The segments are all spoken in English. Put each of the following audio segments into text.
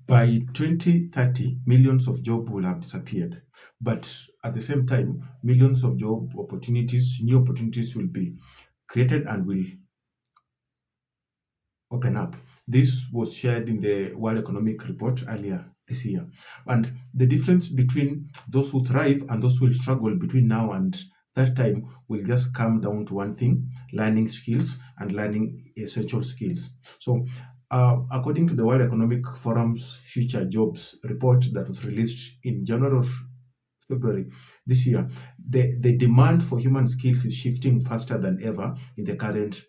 By 2030, millions of jobs will have disappeared. But at the same time, millions of job opportunities, new opportunities will be created and will open up. This was shared in the World Economic Report earlier this year. And the difference between those who thrive and those who will struggle between now and that time will just come down to one thing: learning skills and learning essential skills. So, according to the World Economic Forum's Future Jobs report that was released in January or February this year, the demand for human skills is shifting faster than ever in the current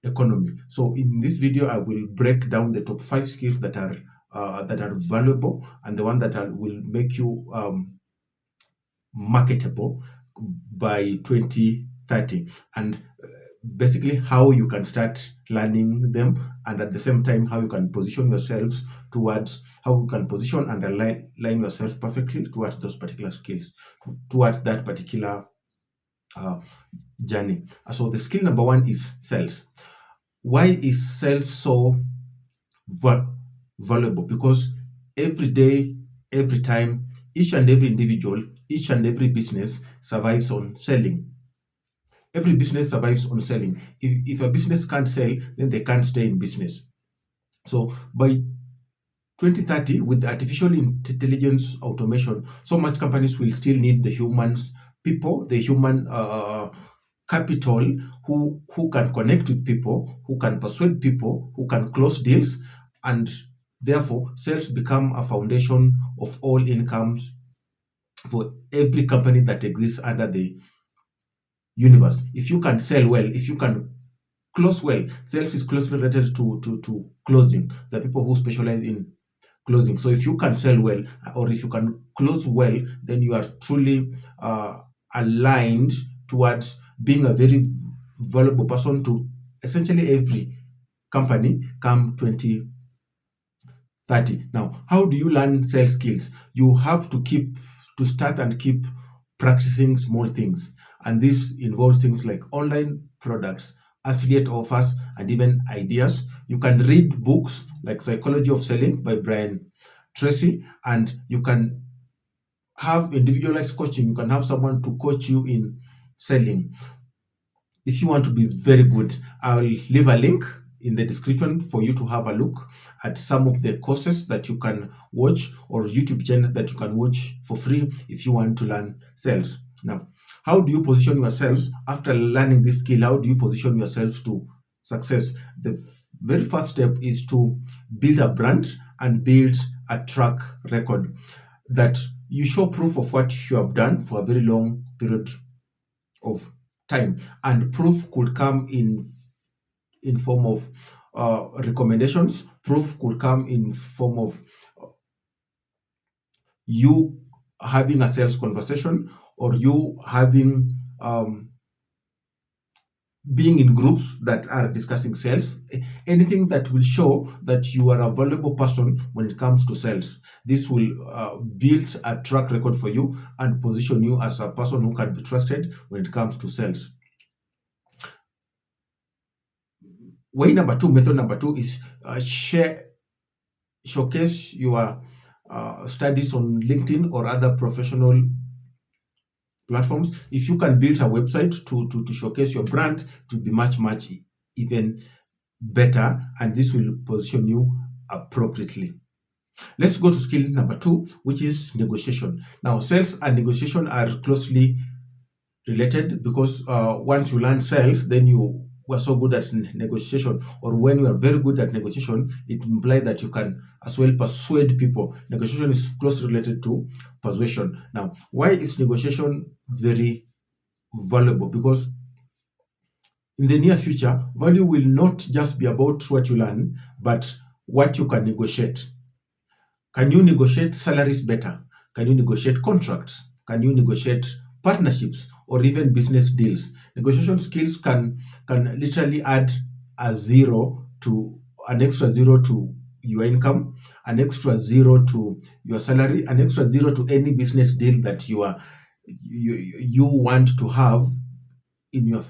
economy. So in this video, I will break down the top 5 skills that are valuable and the one that will make you marketable by 2030, and basically how you can start learning them, and at the same time how you can position yourselves towards how you can position and align yourself perfectly towards those particular skills, towards that particular journey. So the skill number 1 is sales. Why is sales so valuable? Because every day, every time, each and every individual, each and every business survives on selling. Every business survives on selling. If a business can't sell, then they can't stay in business. So by 2030, with artificial intelligence automation, so much companies will still need the humans, people, the human capital who can connect with people, who can persuade people, who can close deals, and therefore sales become a foundation of all incomes for every company that exists under the universe. If you can sell well, if you can close well, sales is closely related to closing, the people who specialize in closing. So if you can sell well, or if you can close well, then you are truly aligned towards being a very valuable person to essentially every company come 2030. Now, how do you learn sales skills? You have to start and keep practicing small things, and this involves things like online products, affiliate offers, and even ideas. You can read books like Psychology of Selling by Brian Tracy, and you can have individualized coaching. You can have someone to coach you in selling. If you want to be very good, I'll leave a link in the description for you to have a look at some of the courses that you can watch, or YouTube channels that you can watch for free if you want to learn sales. Now, how do you position yourselves after learning this skill? How do you position yourselves to success? The very first step is to build a brand and build a track record, that you show proof of what you have done for a very long period of time. And proof could come in form of recommendations. Proof could come in form of you having a sales conversation, or you having being in groups that are discussing sales. Anything that will show that you are a valuable person when it comes to sales. This will build a track record for you and position you as a person who can be trusted when it comes to sales. Method number two is showcase your studies on LinkedIn or other professional platforms. If you can build a website to showcase your brand, it will be much even better, and this will position you appropriately. Let's go to skill number 2, which is negotiation. Now, sales and negotiation are closely related, because once you learn sales, then you were so good at negotiation, or when you are very good at negotiation, it implies that you can as well persuade people. Negotiation is closely related to persuasion. Now, why is negotiation very valuable? Because in the near future, value will not just be about what you learn, but what you can negotiate. Can you negotiate salaries better? Can you negotiate contracts? Can you negotiate partnerships or even business deals? Negotiation skills can literally add an extra zero to your income, an extra zero to your salary, an extra zero to any business deal that you want to have in your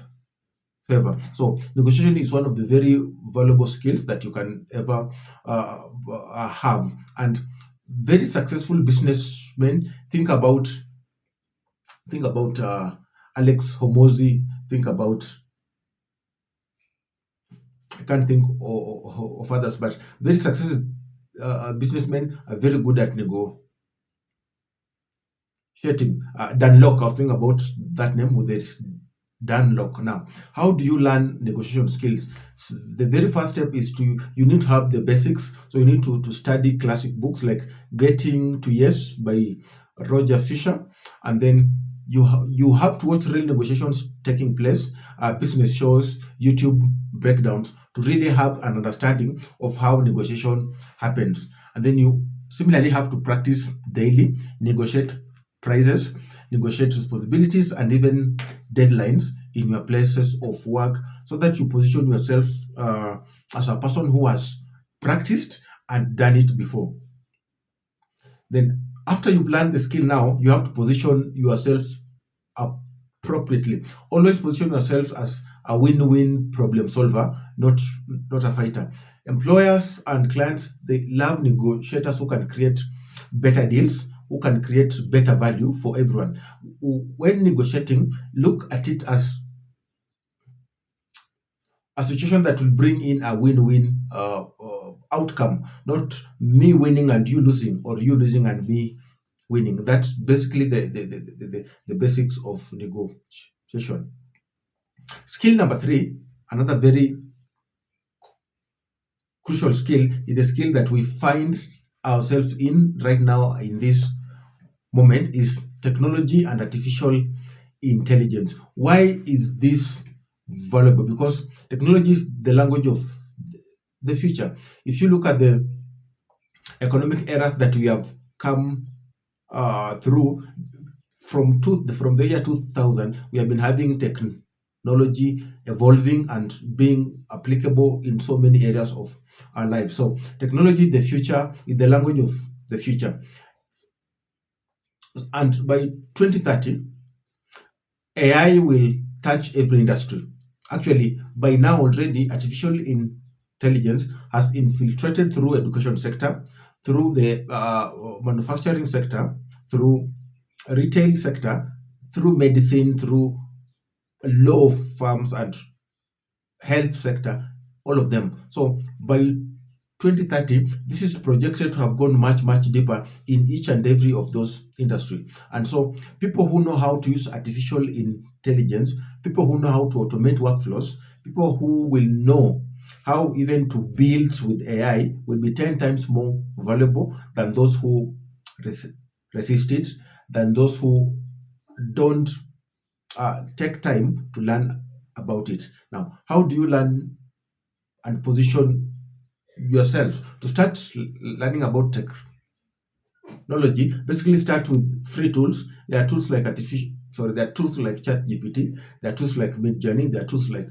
favor. So negotiation is one of the very valuable skills that you can ever have. And very successful businessmen think about Alex Homozy. Think about, I can't think of others, but very successful businessmen are very good at negotiating. Dan Lok, I was thinking about that name with this Dan Lok. Now, how do you learn negotiation skills? The very first step is you need to have the basics. So you need to study classic books like Getting to Yes by Roger Fisher, and then you have to watch real negotiations taking place, business shows, YouTube breakdowns, to really have an understanding of how negotiation happens. And then you similarly have to practice daily, negotiate prices, negotiate responsibilities, and even deadlines in your places of work, so that you position yourself as a person who has practiced and done it before. Then, after you've learned the skill, now you have to position yourself appropriately. Always position yourself as a win-win problem solver, not a fighter. Employers and clients, they love negotiators who can create better deals, who can create better value for everyone. When negotiating, look at it as a situation that will bring in a win-win outcome, not me winning and you losing, or you losing and me winning. That's basically the basics of negotiation. Skill number 3, another very crucial skill, is the skill that we find ourselves in right now in this moment, is technology and artificial intelligence. Why is this valuable? Because technology is the language of the future. If you look at the economic eras that we have come through from the year 2000, we have been having technology evolving and being applicable in so many areas of our life. So technology, the future, is the language of the future. And by 2030, AI will touch every industry. Actually, by now already, artificial intelligence has infiltrated through education sector, through the manufacturing sector, through retail sector, through medicine, through law firms and health sector, all of them. So by 2030, this is projected to have gone much, much deeper in each and every of those industries. And so people who know how to use artificial intelligence, people who know how to automate workflows, people who will know how even to build with AI will be 10 times more valuable than those who resist it, than those who don't take time to learn about it. Now, how do you learn and position yourself to start learning about technology? Basically, start with free tools. There are tools like there are tools like ChatGPT, there are tools like Midjourney, there are tools like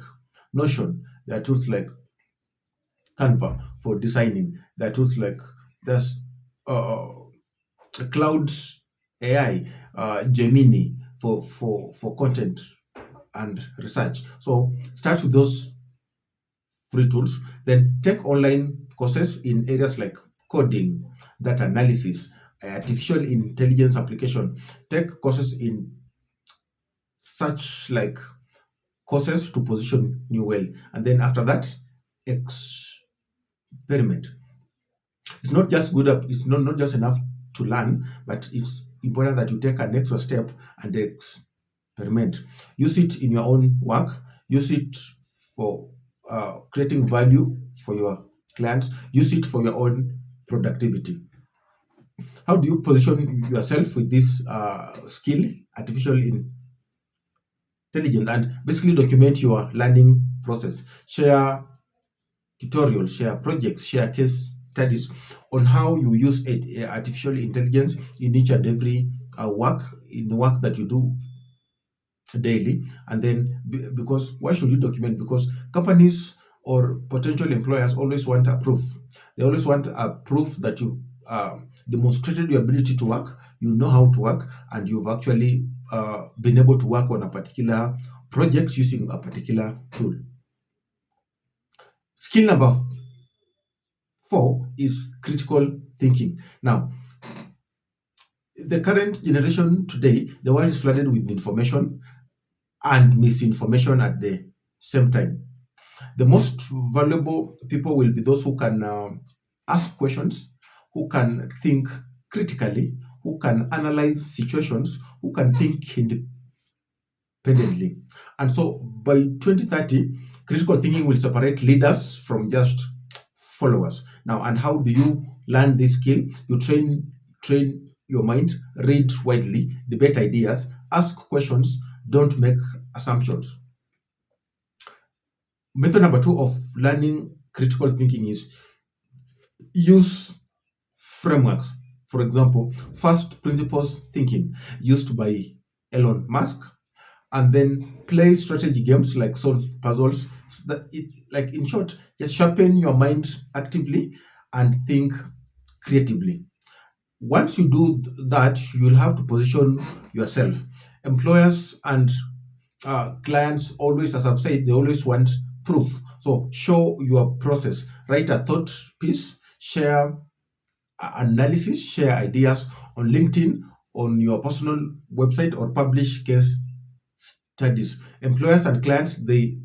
Notion, there are tools like Canva for designing, there are tools like there's Cloud AI, Gemini for content and research. So start with those free tools, then take online courses in areas like coding, data analysis, artificial intelligence application. Take courses in such like courses to position you well, and then after that, experiment. It's not just good up. It's not just enough to learn, but it's important that you take an extra step and experiment. Use it in your own work. Use it for creating value for your clients. Use it for your own productivity. How do you position yourself with this skill, artificial intelligence, and basically document your learning process? Share tutorials, share projects, share case studies on how you use artificial intelligence in each and every work that you do daily. And then because why should you document? Because companies or potential employers always want a proof. They always want a proof that you demonstrated your ability to work, you know how to work, and you've actually been able to work on a particular projects using a particular tool. Skill number 4 is critical thinking. Now, the current generation today, the world is flooded with information and misinformation at the same time. The most valuable people will be those who can ask questions, who can think critically, who can analyze situations, who can think independently. And so by 2030, critical thinking will separate leaders from just followers. Now, and how do you learn this skill? You train your mind, read widely, debate ideas, ask questions, don't make assumptions. Method number 2 of learning critical thinking is use frameworks. For example, first principles thinking used by Elon Musk, and then play strategy games like solve puzzles. So that it, like in short, just sharpen your mind actively and think creatively. Once you do that, you'll have to position yourself. Employers and clients always, as I've said, they always want proof. So show your process, write a thought piece, share analysis, share ideas on LinkedIn, on your personal website, or publish case studies. Employers and clients, they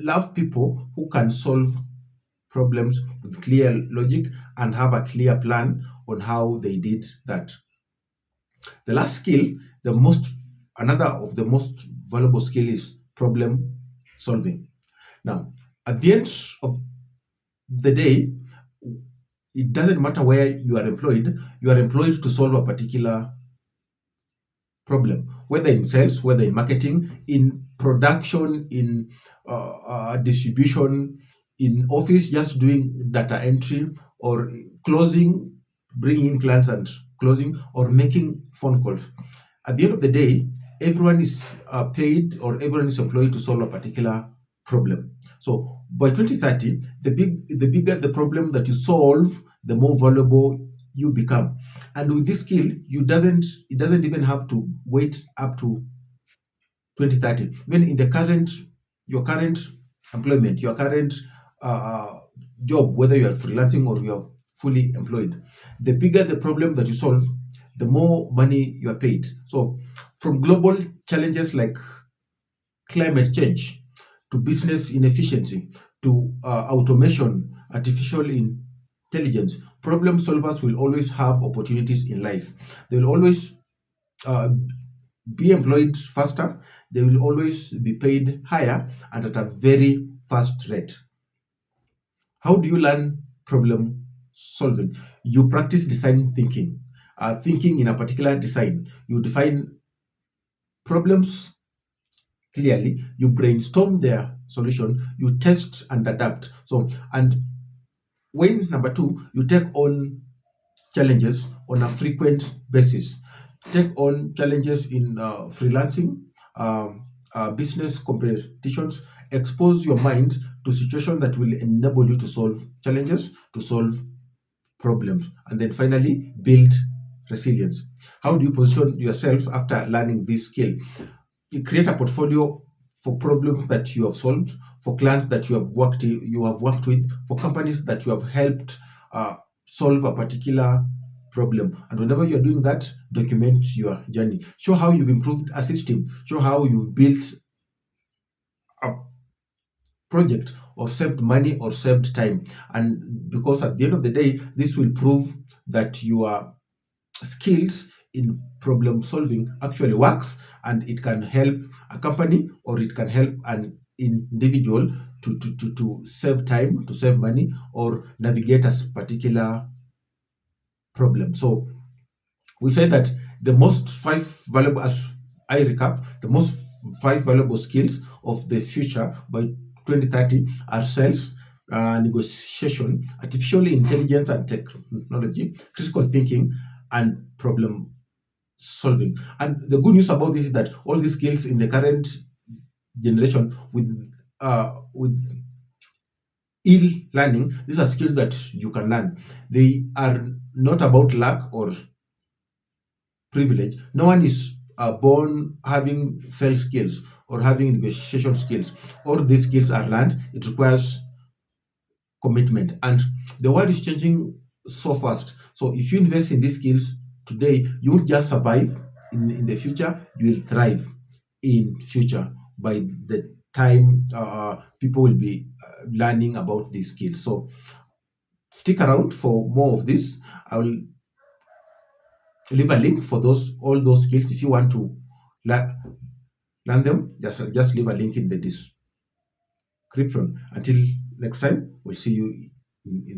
love people who can solve problems with clear logic and have a clear plan on how they did that. The last skill, the most another of the most valuable skill is problem solving. Now, at the end of the day, it doesn't matter where you are employed to solve a particular problem, whether in sales, whether in marketing, in production, in distribution, in office, just doing data entry, or closing, bringing in clients and closing, or making phone calls. At the end of the day, everyone is paid, or everyone is employed to solve a particular problem. So by 2030, the bigger the problem that you solve, the more valuable you become. And with this skill, it doesn't even have to wait up to 2030. Even in the current your current employment, your current job, whether you are freelancing or you are fully employed, the bigger the problem that you solve, the more money you are paid. So from global challenges like climate change, to business inefficiency, to automation, artificial intelligence, problem solvers will always have opportunities in life. They will always uh, be employed faster. They will always be paid higher and at a very fast rate. How do you learn problem solving? You practice design thinking, thinking in a particular design. You define problems clearly, you brainstorm their solution, you test and adapt. So, and when number 2, you take on challenges on a frequent basis. Take on challenges in freelancing, business competitions. Expose your mind to situations that will enable you to solve challenges, to solve problems, and then finally build resilience. How do you position yourself after learning this skill? You create a portfolio for problems that you have solved, for clients that you have worked with, for companies that you have helped uh, solve a particular problem. And whenever you're doing that, document your journey. Show how you've improved a system. Show how you've built a project, or saved money, or saved time. And because at the end of the day, this will prove that your skills in problem solving actually works, and it can help a company, or it can help an individual to save time, to save money, or navigate a particular problem. So we say that the most 5 valuable, as I recap, the most 5 valuable skills of the future by 2030 are sales, negotiation, artificial intelligence and technology, critical thinking, and problem solving. And the good news about this is that all these skills in the current generation, with e-learning, these are skills that you can learn. They are not about luck or privilege. No one is born having sales skills or having negotiation skills. All these skills are learned. It requires commitment, and the world is changing so fast. So if you invest in these skills today, you won't just survive in the future, you will thrive in future by the time people will be learning about these skills. So stick around for more of this. I will leave a link for those all those skills. If you want to learn, learn them, just leave a link in the description. Until next time, we'll see you in the